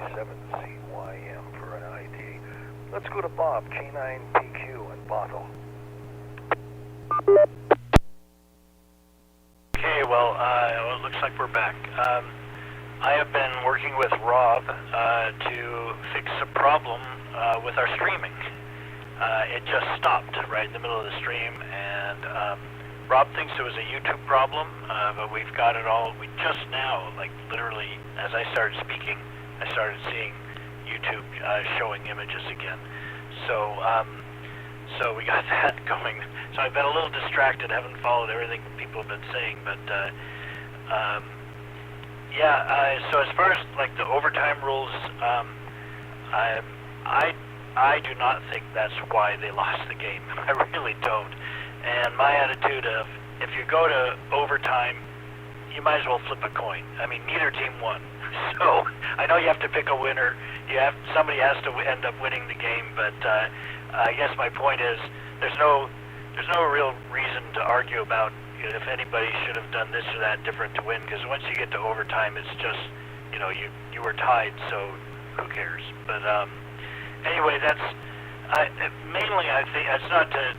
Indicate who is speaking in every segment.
Speaker 1: WW7ATS for an ID. Let's go to Bob, K9PQ and Bottle.
Speaker 2: Okay, well, it looks like we're back. I have been working with Rob to fix a problem with our streaming. It just stopped right in the middle of the stream, and Rob thinks it was a YouTube problem, but we've got it all. We just now, like literally, as I started speaking, I started seeing YouTube showing images again. So we got that going. So I've been a little distracted, haven't followed everything people have been saying, but so as far as like the overtime rules, I do not think that's why they lost the game. I really don't. And my attitude of, if you go to overtime, you might as well flip a coin. I mean, neither team won. So I know you have to pick a winner. Somebody has to end up winning the game, but I guess my point is there's no real reason to argue about if anybody should have done this or that different to win, because once you get to overtime, it's just, you were tied, so who cares? But anyway, that's mainly, I think it's not to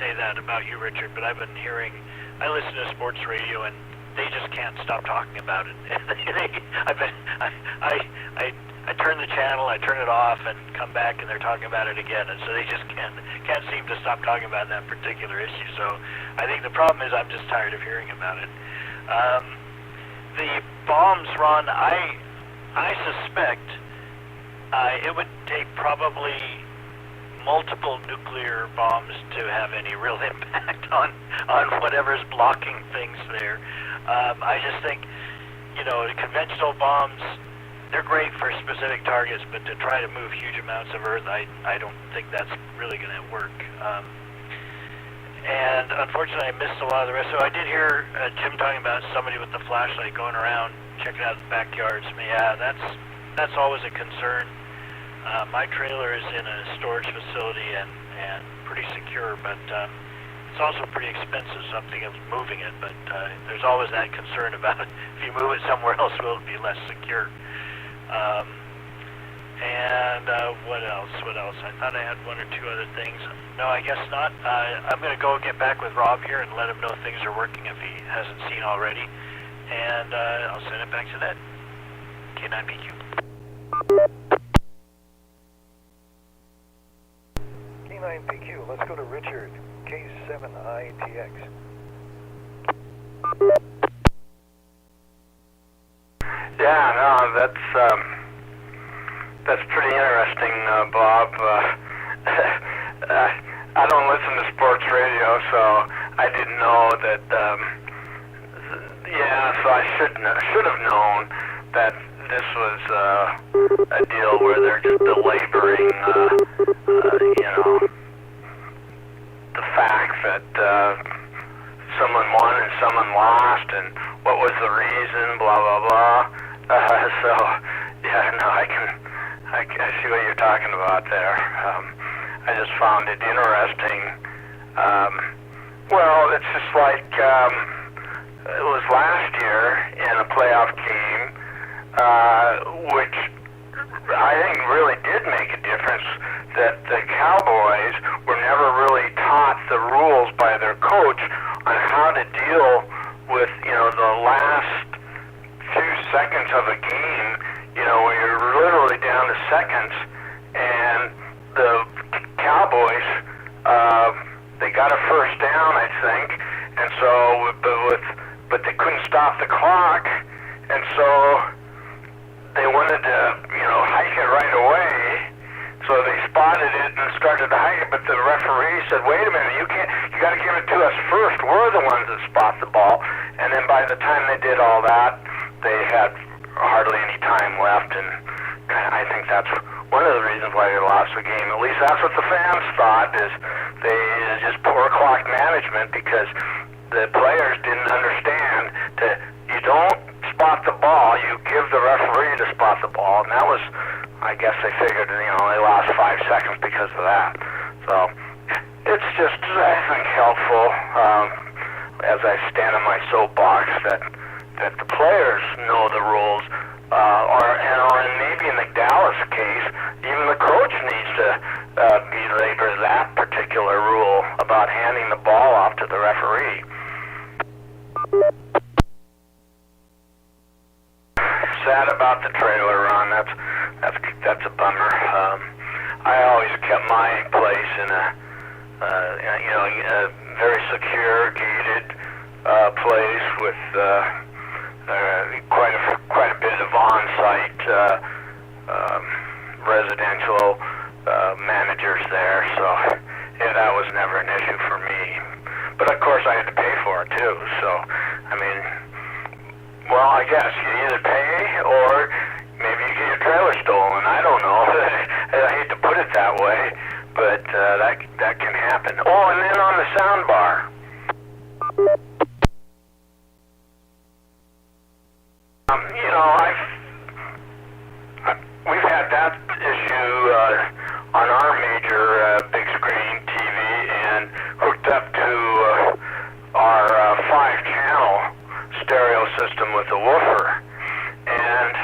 Speaker 2: say that about you, Richard, but I've been hearing, I listen to sports radio and they just can't stop talking about it. I turn the channel, I turn it off, and come back, and they're talking about it again, and so they just can't seem to stop talking about that particular issue. So I think the problem is I'm just tired of hearing about it. The bombs, Ron, I suspect it would take probably multiple nuclear bombs to have any real impact on whatever's blocking things there. I just think, the conventional bombs, they're great for specific targets, but to try to move huge amounts of earth, I don't think that's really going to work. And unfortunately, I missed a lot of the rest. So I did hear Jim talking about somebody with the flashlight going around checking out the backyards. Yeah, that's always a concern. My trailer is in a storage facility and pretty secure, but it's also pretty expensive, so I'm thinking of moving it, but there's always that concern about it. If you move it somewhere else, will it be less secure? What else? I thought I had one or two other things. No, I guess not. I'm going to go get back with Rob here and let him know things are working if he hasn't seen already, and I'll send it back to that. K9PQ.
Speaker 1: K9PQ, let's go to Richard, K7ITX.
Speaker 3: Yeah, no, that's pretty interesting, Bob. I don't listen to sports radio, so I didn't know that. So I should have known that this was a deal where they're just belaboring, the fact that someone won and someone lost, and what was the reason, blah blah blah. I see what you're talking about there. I just found it interesting. Well, it's just like it was last year in a playoff game, which I think really did make a difference, that the Cowboys were never really taught the rules by their coach on how to deal with, the last few seconds of a game, where you're literally down to seconds, and the Cowboys, they got a first down, I think, and so, but they couldn't stop the clock, and so they wanted to, hike it right away. So they spotted it and started to hike it, but the referee said, "Wait a minute, you got to give it to us first. We're the ones that spot the ball." And then by the time they did all that, they had hardly any time left, and I think that's one of the reasons why they lost the game. At least that's what the fans thought, is they just poor clock management, because the players didn't understand that you don't spot the ball, you give the referee to spot the ball, and that was, I guess they figured, they lost 5 seconds because of that. So it's just, I think, helpful, as I stand on my soapbox, that the players know the rules, or in sad about the trailer run. That's a bummer. I always kept my place in a very secure, gated place with quite a bit of on-site residential managers there. So yeah, that was never an issue for me. But of course, I had to pay for it too. So I mean, well, I guess you either pay or maybe you get your trailer stolen. I don't know. I hate to put it that way, but that can happen. Oh, and then on the sound bar. We've had that issue on our major big screen TV and hooked up to our 5-channel stereo system with a woofer, and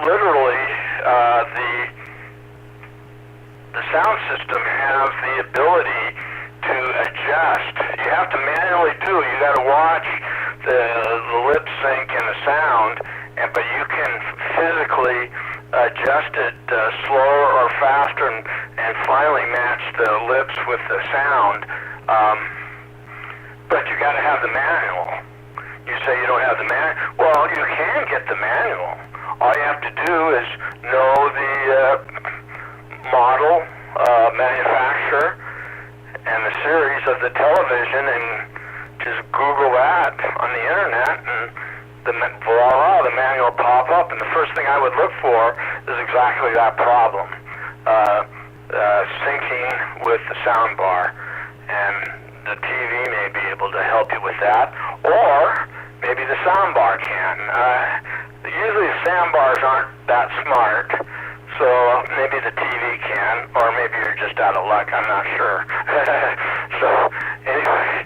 Speaker 3: literally the sound system has the ability to adjust. You have to manually do it. You got to watch the lip sync and the sound, but you can physically adjust it slower or faster and finally match the lips with the sound. But you got to have the manual. You say you don't have the manual. Well, you can get the manual. All you have to do is know the model, manufacturer, and the series of the television, and just Google that on the internet, and voila, the manual will pop up. And the first thing I would look for is exactly that problem, syncing with the sound bar. And the TV may be able to help you with that, or maybe the sound bar can. Usually the sound bars aren't that smart, so maybe the TV can, or maybe you're just out of luck, I'm not sure. So anyway,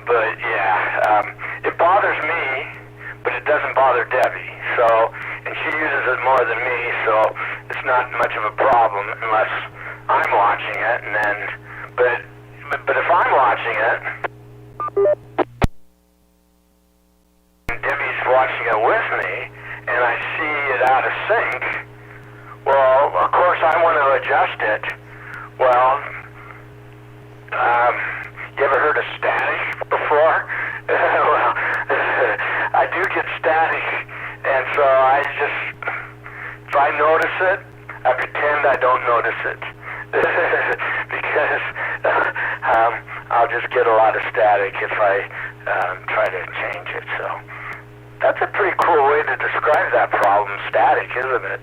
Speaker 3: but yeah, it bothers me, but it doesn't bother Debbie. So, and she uses it more than me, so it's not much of a problem unless I'm watching it, and then, but if I'm watching it, and Debbie's watching it with me, and I see it out of sync, well, of course I want to adjust it. Well, you ever heard of static before? Well, I do get static, and so if I notice it, I pretend I don't notice it. Because I'll just get a lot of static if I try to change it. So that's a pretty cool way to describe that problem, static, isn't it?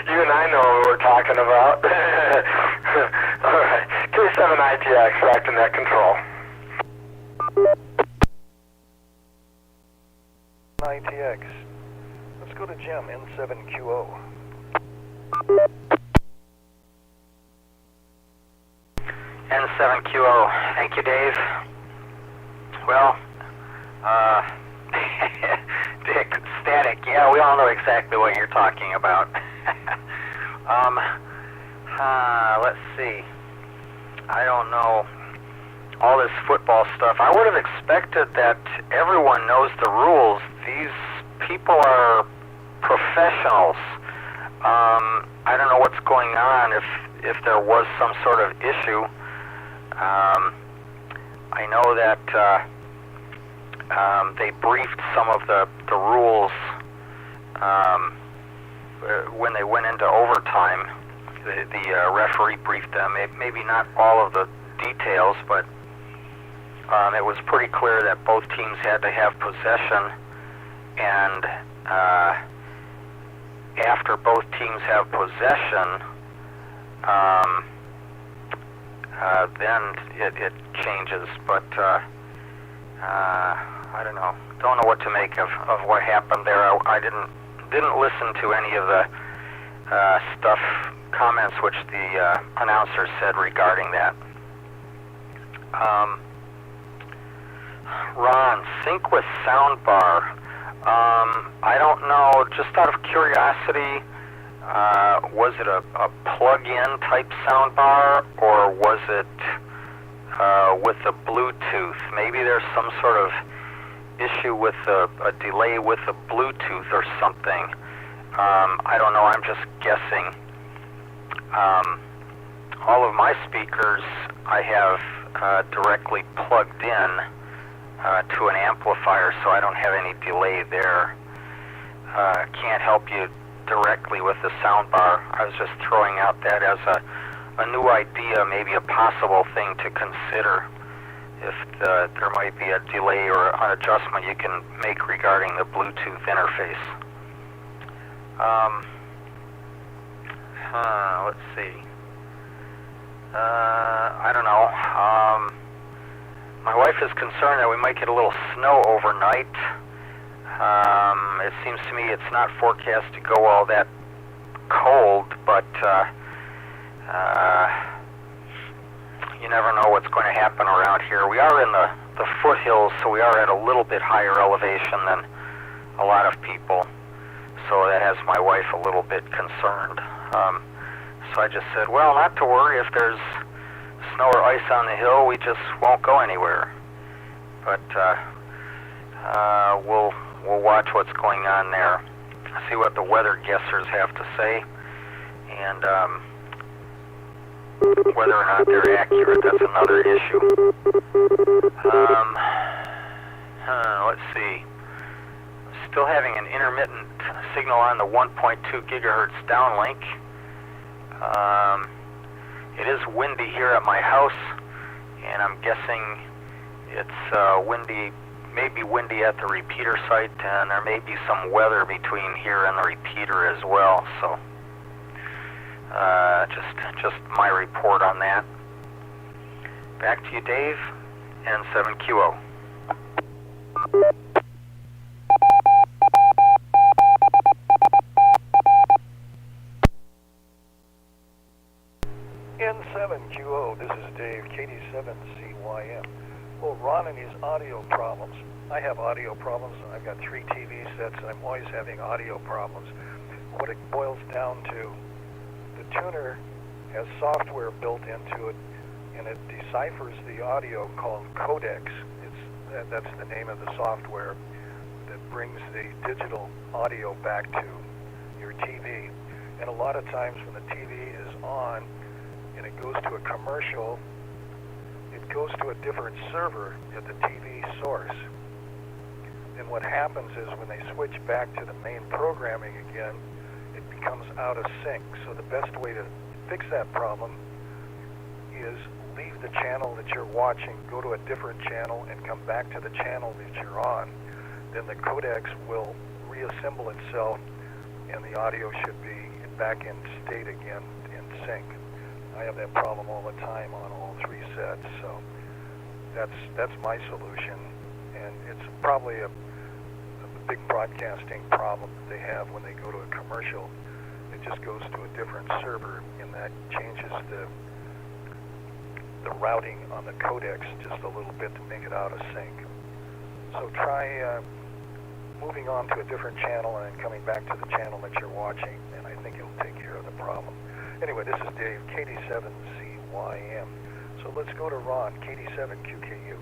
Speaker 3: You and I know what we're talking about. All right, K7ITX, Acting Net Control.
Speaker 1: ITX. Let's go to Jim, N7QO.
Speaker 4: N7QO. Thank you, Dave. Well, Dick, static. Yeah, we all know exactly what you're talking about. Let's see. I don't know. All this football stuff. I would have expected that everyone knows the rules. These people are professionals. I don't know what's going on if there was some sort of issue. I know that they briefed some of the rules when they went into overtime. The referee briefed them. Maybe not all of the details, but it was pretty clear that both teams had to have possession, and after both teams have possession, then it changes. But I don't know. Don't know what to make of what happened there. I didn't listen to any of the comments which the announcer said regarding that. Ron, sync with soundbar. I don't know, just out of curiosity, was it a plug-in type soundbar, or was it with the Bluetooth? Maybe there's some sort of issue with a delay with the Bluetooth or something. I don't know, I'm just guessing. All of my speakers I have directly plugged in to an amplifier, so I don't have any delay there. Can't help you directly with the soundbar. I was just throwing out that as a new idea, maybe a possible thing to consider if there might be a delay or an adjustment you can make regarding the Bluetooth interface. Let's see. I don't know. My wife is concerned that we might get a little snow overnight. It seems to me it's not forecast to go all that cold, but you never know what's going to happen around here. We are in the foothills, so we are at a little bit higher elevation than a lot of people. So that has my wife a little bit concerned. So I just said, well, not to worry. If there's snow or ice on the hill, we just won't go anywhere. But we'll watch what's going on there, see what the weather guessers have to say, and whether or not they're accurate, that's another issue. Let's see. Still having an intermittent signal on the 1.2 gigahertz downlink. It is windy here at my house, and I'm guessing it's windy, maybe windy at the repeater site, and there may be some weather between here and the repeater as well. So just my report on that. Back to you, Dave, N7QO.
Speaker 1: N7QO, this is Dave, KD7CYM. Well, Ron and his audio problems. I have audio problems. I've got 3 TV sets, and I'm always having audio problems. What it boils down to, the tuner has software built into it, and it deciphers the audio called codecs. That's the name of the software that brings the digital audio back to your TV. And a lot of times when the TV is on and it goes to a commercial, it goes to a different server at the TV source. And what happens is when they switch back to the main programming again, it becomes out of sync. So the best way to fix that problem is leave the channel that you're watching, go to a different channel, and come back to the channel that you're on. Then the codecs will reassemble itself, and the audio should be back in state again, in sync. I have that problem all the time on all 3 sets, so that's my solution. And it's probably a big broadcasting problem that they have when they go to a commercial. It just goes to a different server, and that changes the routing on the codecs just a little bit to make it out of sync. So try moving on to a different channel and then coming back to the channel that you're watching, and I think it'll take care of the problem. Anyway, this is Dave, KD7CYM. So let's go to Ron, KD7QKU.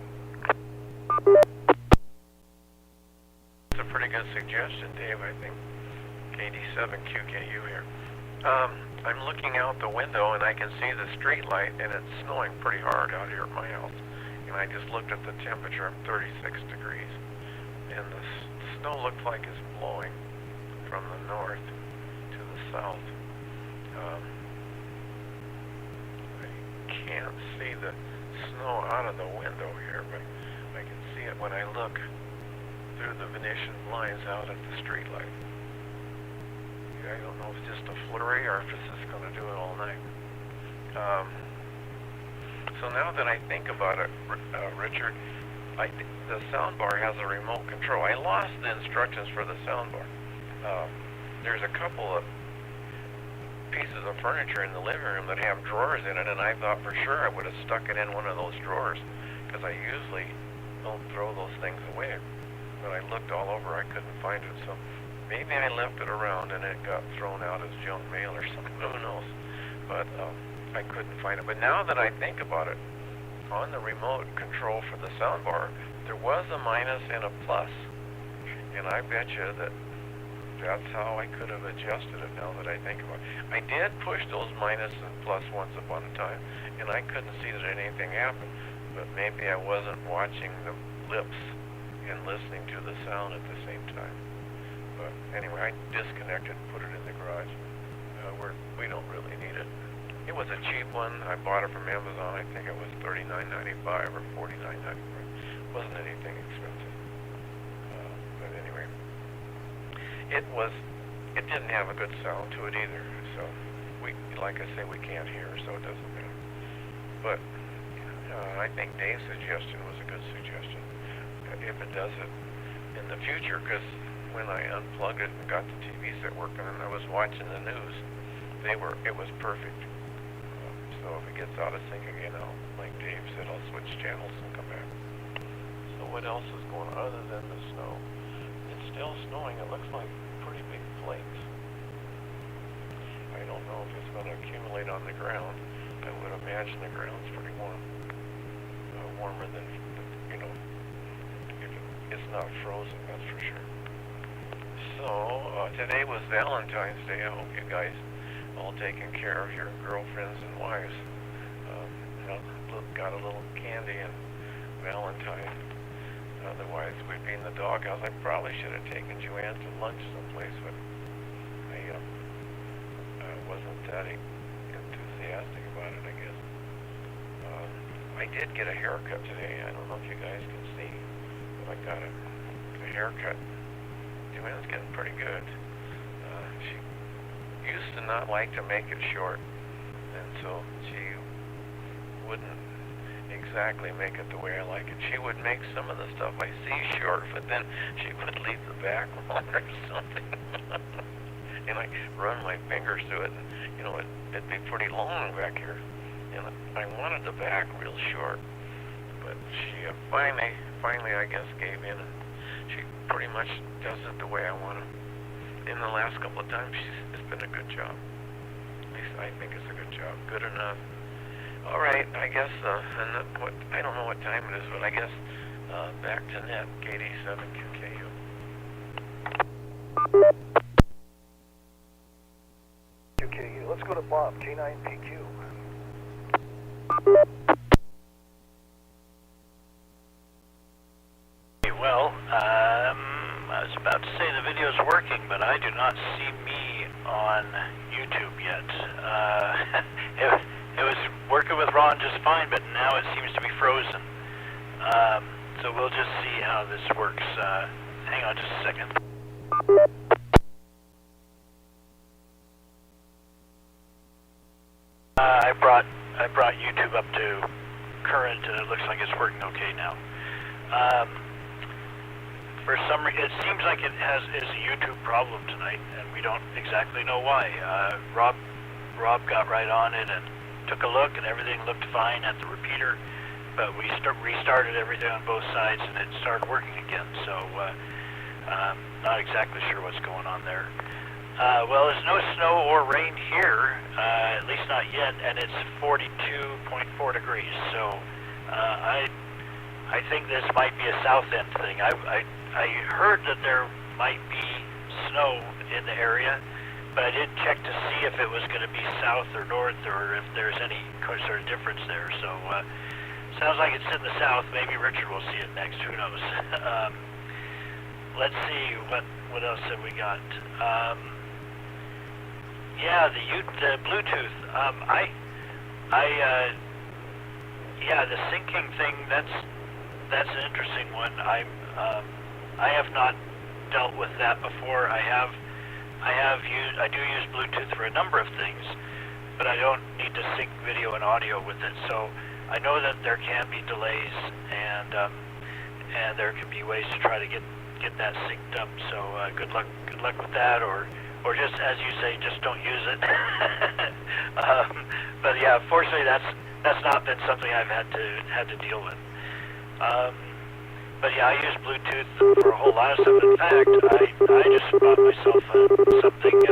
Speaker 5: It's a pretty good suggestion, Dave, I think. KD7QKU here. I'm looking out the window and I can see the street light, and it's snowing pretty hard out here at my house. And I just looked at the temperature, I'm 36 degrees. And the snow looks like it's blowing from the north to the south. I can't see the snow out of the window here, but I can see it when I look through the Venetian blinds out at the street light. I don't know if it's just a flurry or if it's just going to do it all night. So now that I think about it, Richard, the soundbar has a remote control. I lost the instructions for the soundbar. There's a couple of pieces of furniture in the living room that have drawers in it, and I thought for sure I would have stuck it in one of those drawers, because I usually don't throw those things away. But I looked all over, I couldn't find it, so maybe I left it around and it got thrown out as junk mail or something, who knows. But I couldn't find it. But now that I think about it, on the remote control for the soundbar, there was a minus and a plus, and I bet you that that's how I could have adjusted it now that I think about it. I did push those minus and plus once upon a time, and I couldn't see that anything happened, but maybe I wasn't watching the lips and listening to the sound at the same time. But anyway, I disconnected and put it in the garage. We don't really need it. It was a cheap one. I bought it from Amazon. I think it was $39.95 or $49.95. Wasn't anything expensive. But anyway, it didn't have a good sound to it either. So like I say, we can't hear, so it doesn't matter. But I think Dave's suggestion was a good suggestion. If it does it in the future, because when I unplugged it and got the TV set working and I was watching the news, it was perfect. So if it gets out of sync again, like Dave said, I'll switch channels and come back. So what else is going on other than the snow? It's still snowing. It looks like pretty big flakes. I don't know if it's going to accumulate on the ground. I would imagine the ground's pretty warm. Warmer than, if it's not frozen, that's for sure. So today was Valentine's Day. I hope you guys all taking care of your girlfriends and wives. Got a little candy and Valentine. Otherwise, we'd be in the doghouse. I probably should have taken Joanne to lunch someplace, but I wasn't that enthusiastic about it, I guess. I did get a haircut today. I don't know if you guys can see, but I got a haircut. Joanne's getting pretty good. She used to not like to make it short, and so she wouldn't exactly make it the way I like it. She would make some of the stuff I see short, but then she would leave the back long or something. And I run my fingers through it, and it'd be pretty long back here. And I wanted the back real short, but she finally, I guess, gave in, and she pretty much does it the way I want it. In the last couple of times, it's been a good job. At least I think it's a good job. Good enough. All right, I guess, I don't know what time it is, but I guess back to net, KD7QKU.
Speaker 1: QKU. Let's go to Bob, K9PQ.
Speaker 2: Well, I was about to say the video's working, but I do not see me on YouTube yet. It was working with Ron just fine, but now it seems to be frozen. So we'll just see how this works. Hang on just a second. I brought YouTube up to current, and it looks like it's working okay now. For some reason, it seems like it is a YouTube problem tonight, and we don't exactly know why. Rob got right on it and took a look, and everything looked fine at the repeater, but we restarted everything on both sides, and it started working again. So not exactly sure what's going on there. Well, there's no snow or rain here, at least not yet, and it's 42.4 degrees. So I think this might be a south end thing. I heard that there might be snow in the area, but I didn't check to see if it was going to be south or north, or if there's any sort of difference there. So sounds like it's in the south. Maybe Richard will see it next. Who knows? Let's see what else have we got. Yeah, the Bluetooth. Yeah, the syncing thing. That's an interesting one. I have not dealt with that before. I do use Bluetooth for a number of things, but I don't need to sync video and audio with it. So I know that there can be delays, and there can be ways to try to get that synced up. So good luck with that, or just as you say, just don't use it. But yeah, fortunately that's not been something I've had to deal with. But yeah, I use Bluetooth for a whole lot of stuff. In fact, I just bought myself something.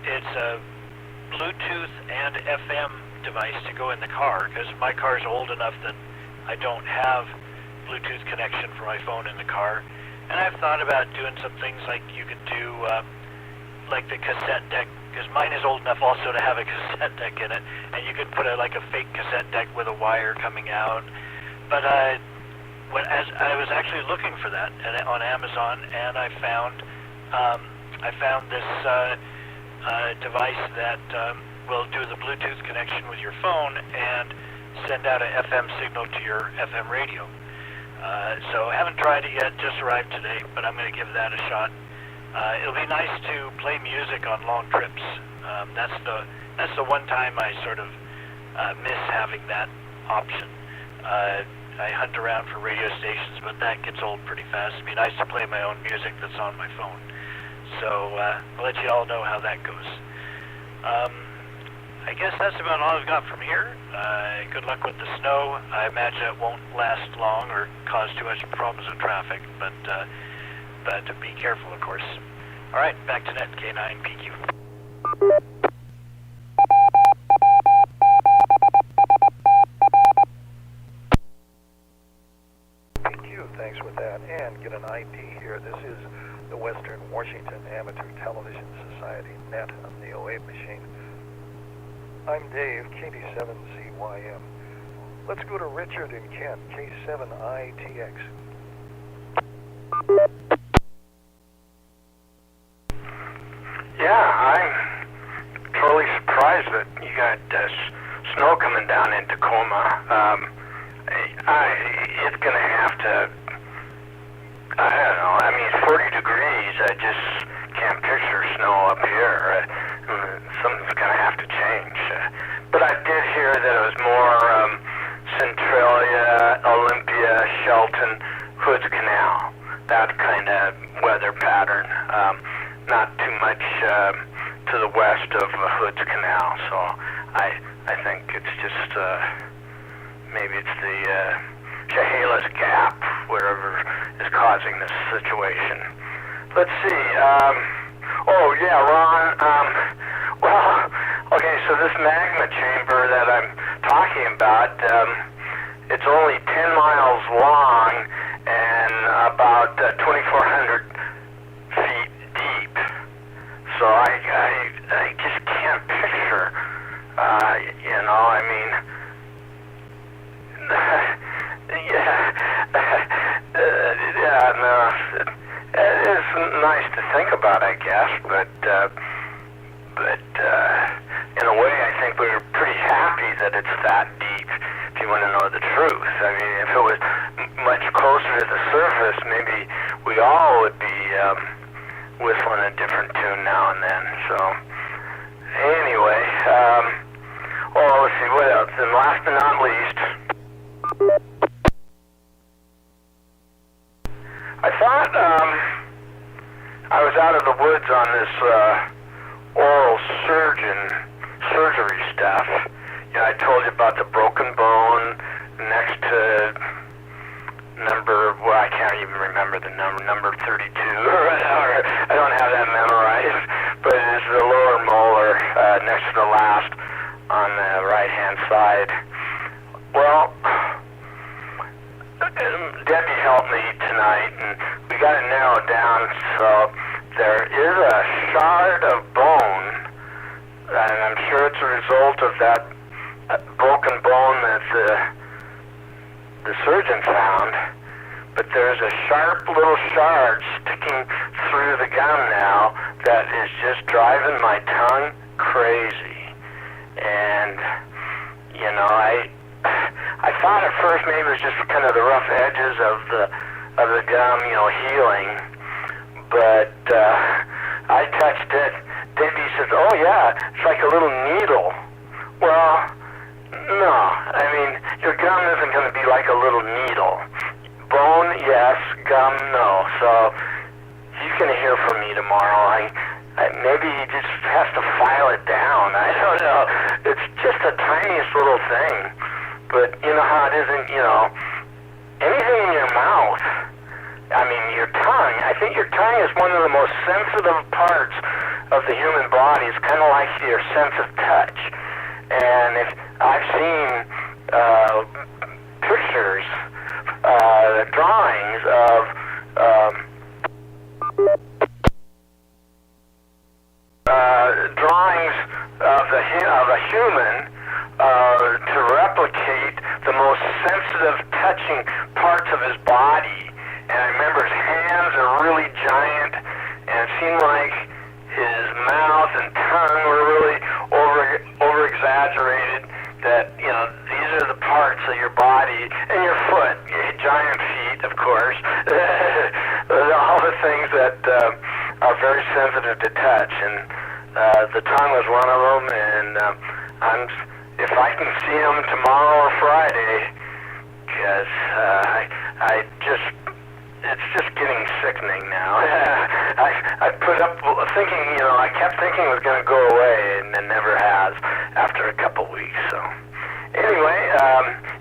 Speaker 2: It's a Bluetooth and FM device to go in the car, because my car's old enough that I don't have Bluetooth connection for my phone in the car. And I've thought about doing some things like you could do, like the cassette deck, because mine is old enough also to have a cassette deck in it, and you could put like a fake cassette deck with a wire coming out. But as I was actually looking for that on Amazon, and I found this device that will do the Bluetooth connection with your phone and send out an FM signal to your FM radio. So I haven't tried it yet, just arrived today, but I'm going to give that a shot. It'll be nice to play music on long trips. That's the one time I sort of miss having that option. I hunt around for radio stations, but that gets old pretty fast. It'd be nice to play my own music that's on my phone. So I'll let you all know how that goes. I guess that's about all I've got from here. Good luck with the snow. I imagine it won't last long or cause too much problems with traffic, but be careful, of course. All right, back to net K9PQ.
Speaker 1: PQ, thanks with that. And get an ID here. This is the Western Washington Amateur Television Society net on the 08 machine. I'm Dave, KD7CYM. Let's go to Richard in Kent, K7ITX.
Speaker 3: Yeah, I'm totally surprised that you got snow coming down in Tacoma. It's going to have to, I don't know, I mean, 40 degrees, I just can't picture snow up here. Something's going to have to change. But I did hear that it was more Centralia, Olympia, Shelton, Hoods Canal, that kind of weather pattern. Not too much to the west of Hoods Canal. So I think it's just maybe it's the Chehalis Gap, wherever is causing this situation. Let's see. Oh yeah, Ron. Well, okay. So this magma chamber that I'm talking about, it's only 10 miles long and about 2,400 feet deep. So I just can't picture. You know, I mean, no, it is nice to think about, I guess, but in a way, I think we're pretty happy that it's that deep, if you want to know the truth. I mean, if it was much closer to the surface, maybe we all would be whistling a different tune now and then. So, anyway, well, let's see, what else? And last but not least, I thought I was out of the woods on this oral surgery stuff. You know, I told you about the broken bone next to I can't even remember the number 32 or whatever. I don't have that memorized, but it's the lower molar next to the last on the right-hand side. Well, Debbie helped me tonight, and we got it narrowed down. So there is a shard of bone, and I'm sure it's a result of that broken bone that the surgeon found. But there's a sharp little shard sticking through the gum now that is just driving my tongue crazy. And, you know, I thought at first maybe it was just kind of the rough edges of the gum, you know, healing. But I touched it. Debbie says, "Oh yeah, it's like a little needle." Well, no. I mean, your gum isn't going to be like a little needle. Bone, yes. Gum, no. So he's going to hear from me tomorrow. Maybe he just has to file it down. I don't know. It's just the tiniest little thing. But you know how it isn't, you know, anything in your mouth. I mean, your tongue. I think your tongue is one of the most sensitive parts of the human body. It's kind of like your sense of touch. And if I've seen pictures drawings of a human to replicate the most sensitive touching parts of his body. And I remember his hands are really giant, and it seemed like his mouth and tongue were really over exaggerated. That, you know, these are the parts of your body, and your foot, your giant feet, of course. All the things that are very sensitive to touch, and the tongue was one of them. And if I can see him tomorrow or Friday, because it's just getting sickening now. I put up thinking, you know, I kept thinking it was going to go away, and it never has after a couple weeks. So anyway,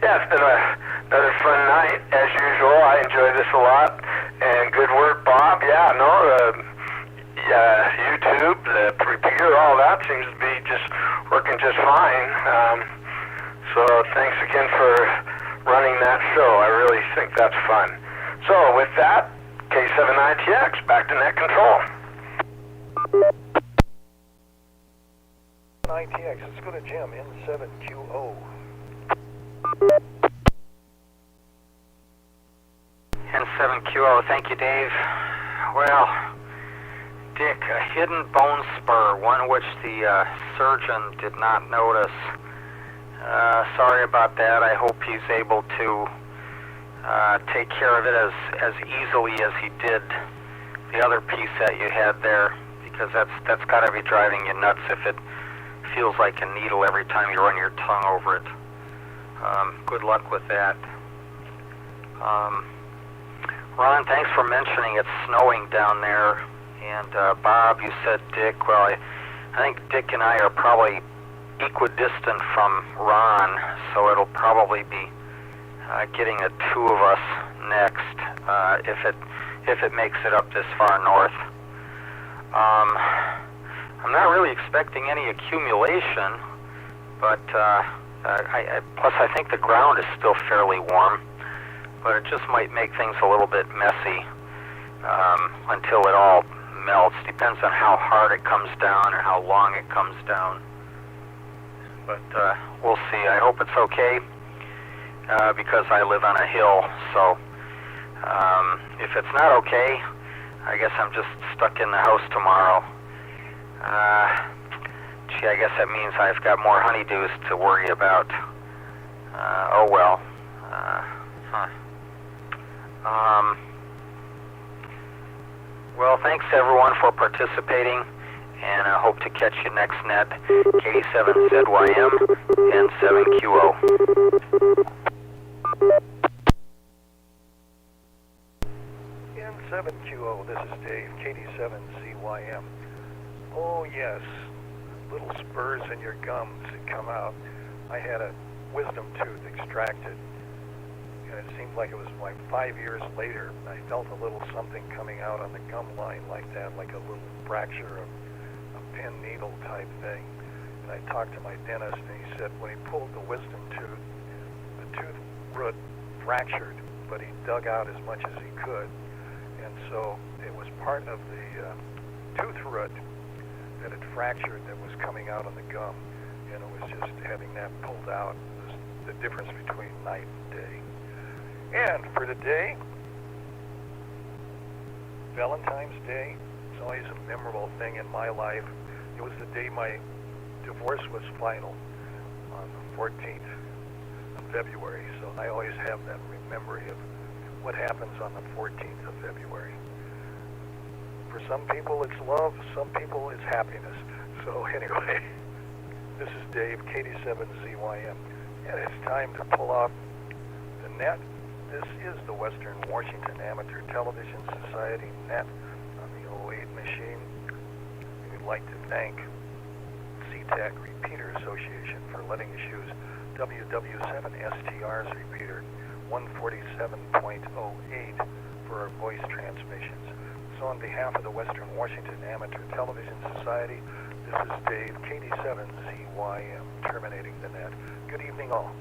Speaker 3: yeah, it's been another fun night as usual. I enjoy this a lot, and good work, Bob. Yeah, no, YouTube, the repeater, all that seems to be just working just fine. So thanks again for running that show. I really think that's fun. So with that, K7ITX, back to net control.
Speaker 1: ITX, let's go to Jim, N7QO.
Speaker 4: N7QO, thank you, Dave. Well, Dick, a hidden bone spur, one which the surgeon did not notice. Sorry about that. I hope he's able to take care of it as easily as he did the other piece that you had there, because that's got to be driving you nuts if it feels like a needle every time you run your tongue over it. Good luck with that. Ron, thanks for mentioning it's snowing down there. And Bob, you said Dick. Well, I think Dick and I are probably equidistant from Ron, so it'll probably be getting the two of us next if it makes it up this far north. I'm not really expecting any accumulation, but plus I think the ground is still fairly warm, but it just might make things a little bit messy until it all melts. Depends on how hard it comes down or how long it comes down. But we'll see. I hope it's okay because I live on a hill. So if it's not okay, I guess I'm just stuck in the house tomorrow. Gee, I guess that means I've got more honeydews to worry about. Oh well. Well, thanks everyone for participating, and I hope to catch you next net. K7ZYM and 7QO.
Speaker 1: N7QO, this is Dave, KD7CYM. Oh yes, little spurs in your gums that come out. I had a wisdom tooth extracted, and it seemed like it was like 5 years later. I felt a little something coming out on the gum line like that, like a little fracture of a pin needle type thing. And I talked to my dentist, and he said when he pulled the wisdom tooth, the tooth root fractured, but he dug out as much as he could. And so it was part of the tooth root that had fractured that was coming out on the gum. And it was just having that pulled out was the difference between night and day. And for today, Valentine's Day, it's always a memorable thing in my life. It was the day my divorce was final, on the 14th of February. So I always have that memory of what happens on the 14th of February. For some people it's love, some people it's happiness. So anyway, this is Dave, KD7ZYM, and it's time to pull off the net. This is the Western Washington Amateur Television Society net on the 08 machine. We'd like to thank CTAC Repeater Association for letting us use WW7STR's repeater 147.08 for our voice transmissions. So on behalf of the Western Washington Amateur Television Society, this is Dave, KD7ZYM, terminating the net. Good evening all.